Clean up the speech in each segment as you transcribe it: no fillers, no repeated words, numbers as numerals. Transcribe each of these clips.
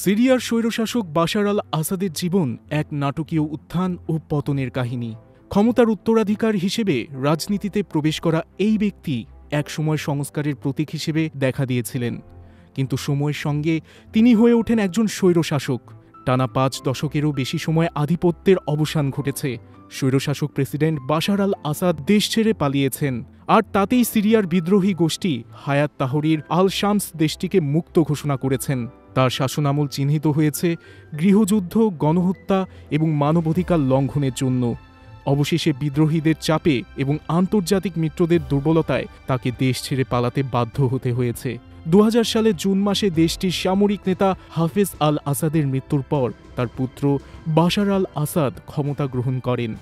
সিরিয়ার স্বৈরশাসক বাশার আল আসাদের জীবন এক নাটকীয় উত্থান ও পতনের কাহিনী। ক্ষমতার উত্তরাধিকার হিসেবে রাজনীতিতে প্রবেশ করা এই ব্যক্তি একসময় সংস্কারের প্রতীক হিসেবে দেখা দিয়েছিলেন, কিন্তু সময়ের সঙ্গে তিনি হয়ে ওঠেন একজন স্বৈরশাসক। টানা ৫ দশকেরও বেশি সময় আধিপত্যের অবসান ঘটেছে। স্বৈরশাসক প্রেসিডেন্ট বাশার আল আসাদ দেশ ছেড়ে পালিয়েছেন, আর তাতেই সিরিয়ার বিদ্রোহী গোষ্ঠী হায়াত তাহরির আল শামস দেশটিকে মুক্ত ঘোষণা করেছেন। তার শাসনামল চিহ্নিত হয়েছে গৃহযুদ্ধ, গণহত্যা এবং মানবাধিকার লঙ্ঘনের জন্য। অবশেষে বিদ্রোহীদের চাপে এবং আন্তর্জাতিক মিত্রদের দুর্বলতায় তাকে দেশ ছেড়ে পালাতে বাধ্য হতে হয়েছে। ২০০০ সালে জুন মাসে দেশটির সামরিক নেতা হাফেজ আল আসাদের মৃত্যুর পর তার পুত্র বাশার আল আসাদ ক্ষমতা গ্রহণ করেন।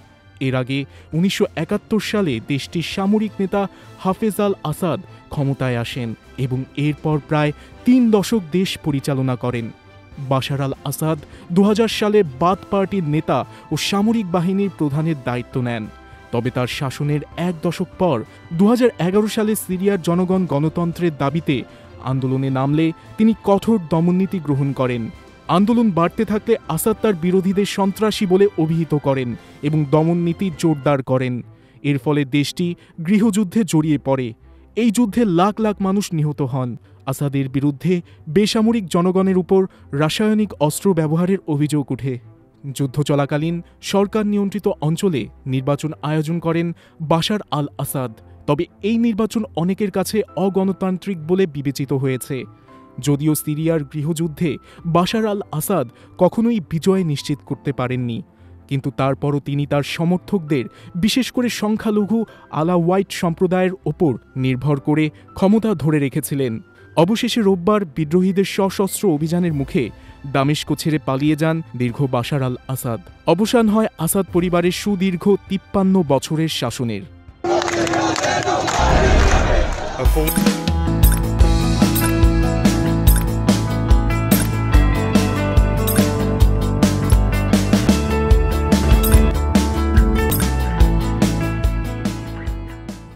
এর আগে ১৯৭১ সালে দেশটির সামরিক নেতা হাফেজ আল আসাদ ক্ষমতায় আসেন এবং এরপর প্রায় ৩ দশক দেশ পরিচালনা করেন। বাশার আল আসাদ ২০০০ সালে বাথ পার্টির নেতা ও সামরিক বাহিনীর প্রধানের দায়িত্ব নেন। তবে তার শাসনের ১ দশক পর ২০১১ সালে সিরিয়ার জনগণ গণতন্ত্রের দাবিতে আন্দোলনে নামলে তিনি কঠোর দমননীতি গ্রহণ করেন। আন্দোলন বাড়তে থাকলে আসাদ তার বিরোধীদের সন্ত্রাসী বলে অভিহিত করেন এবং দমননীতি জোরদার করেন। এর ফলে দেশটি গৃহযুদ্ধে জড়িয়ে পড়ে। এই যুদ্ধে লাখ লাখ মানুষ নিহত হন। আসাদের বিরুদ্ধে বেসামরিক জনগণের উপর রাসায়নিক অস্ত্র ব্যবহারের অভিযোগ ওঠে। যুদ্ধ চলাকালীন সরকার নিয়ন্ত্রিত অঞ্চলে নির্বাচন আয়োজন করেন বাশার আল আসাদ। তবে এই নির্বাচন অনেকের কাছে অগণতান্ত্রিক বলে বিবেচিত হয়েছে। যদিও সিরিয়ার গৃহযুদ্ধে বাশার আল আসাদ কখনোই বিজয় নিশ্চিত করতে পারেননি, কিন্তু তারপরও তিনি তার সমর্থকদের, বিশেষ করে সংখ্যালঘু আলাওয়াইট সম্প্রদায়ের ওপর নির্ভর করে ক্ষমতা ধরে রেখেছিলেন। অবশেষে রোববার বিদ্রোহীদের সশস্ত্র অভিযানের মুখে দামেস্ক ছেড়ে পালিয়ে যান দীর্ঘ বাশার আল আসাদ। অবসান হয় আসাদ পরিবারের সুদীর্ঘ ৫৩ বছরের শাসনের।